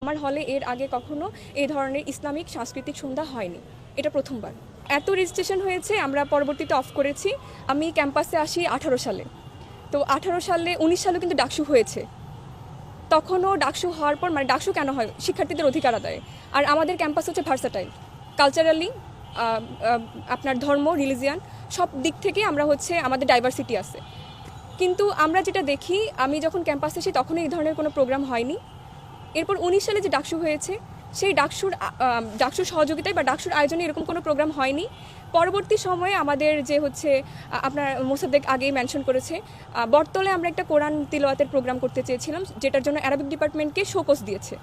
আমার হলে এর আগে কখনো এই ধরনের ইসলামিক সাংস্কৃতিক সন্ধ্যা হয়নি, এটা প্রথমবার। এত রেজিস্ট্রেশন হয়েছে, আমরা পরবর্তীতে অফ করেছি। আমি ক্যাম্পাসে আসি 18 সালে, তো 18 সালে 19 সালেও কিন্তু ডাকসু হয়েছে। তখনও ডাকসু হওয়ার পর, মানে ডাকসু কেন হয়, শিক্ষার্থীদের অধিকার আদায়। আর আমাদের ক্যাম্পাস হচ্ছে ভার্সাটাইল, কালচারালি আপনার ধর্ম, রিলিজিয়ান সব দিক থেকে আমরা হচ্ছে আমাদের ডাইভার্সিটি আছে। কিন্তু আমরা যেটা দেখি, আমি যখন ক্যাম্পাসে আসি তখনই এই ধরনের কোনো প্রোগ্রাম হয়নি। এরপর 19 সালে যে ডাকসু হয়েছে, সেই ডাকসুর সহযোগিতায় বা ডাকসুর আয়োজনে এরকম কোনো প্রোগ্রাম হয়নি। পরবর্তী সময়ে আমাদের যে হচ্ছে আপনার মোসাদ্দেক আগেই মেনশন করেছে, বটতলায় আমরা একটা কোরআন তিলাওয়াতের প্রোগ্রাম করতে চেয়েছিলাম, যেটার জন্য অ্যারাবিক ডিপার্টমেন্টকে শোকজ দিয়েছে।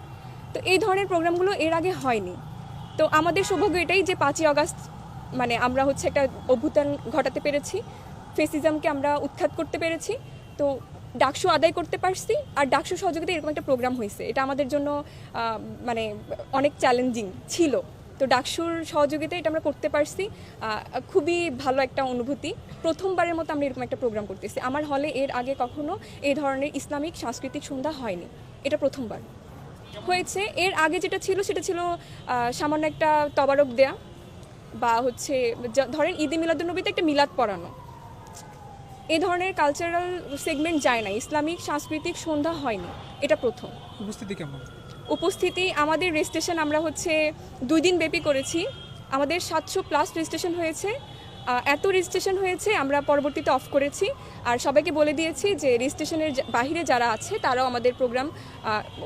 তো এই ধরনের প্রোগ্রামগুলো এর আগে হয়নি। তো আমাদের সৌভাগ্য এটাই যে 5ই আগস্ট মানে আমরা হচ্ছে একটা অভ্যুত্থান ঘটাতে পেরেছি, ফেসিজমকে আমরা উৎখাত করতে পেরেছি। তো ডাকসু আদায় করতে পারছি, আর ডাকসু সহযোগিতায় এরকম একটা প্রোগ্রাম হয়েছে, এটা আমাদের জন্য মানে অনেক চ্যালেঞ্জিং ছিল। তো ডাকসুর সহযোগিতায় এটা আমরা করতে পারছি, খুবই ভালো একটা অনুভূতি। প্রথমবারের মতো আমরা এরকম একটা প্রোগ্রাম করতেছি। আমার হলে এর আগে কখনো এই ধরনের ইসলামিক সাংস্কৃতিক সন্ধ্যা হয়নি, এটা প্রথমবার হয়েছে। এর আগে যেটা ছিল সেটা ছিল সামান্য একটা তবারক দেয়া, বা হচ্ছে ধরেন ঈদে মিলাদুন্নবীতে একটা মিলাদ পড়ানো, এই ধরনের কালচারাল সেগমেন্ট যায় না। ইসলামিক সাংস্কৃতিক সন্ধ্যা হয়নি, এটা প্রথম। উপস্থিতি কেমন? উপস্থিতি আমাদের রেজিস্ট্রেশন আমরা হচ্ছে 2 দিন ব্যাপী করেছি, আমাদের 700+ রেজিস্ট্রেশন হয়েছে। এত রেজিস্ট্রেশন হয়েছে, আমরা পরবর্তীতে অফ করেছি। আর সবাইকে বলে দিয়েছি যে রেজিস্ট্রেশনের বাহিরে যারা আছে তারাও আমাদের প্রোগ্রাম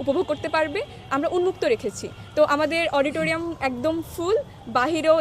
উপভোগ করতে পারবে, আমরা উন্মুক্ত রেখেছি। তো আমাদের অডিটোরিয়াম একদম ফুল, বাহিরেও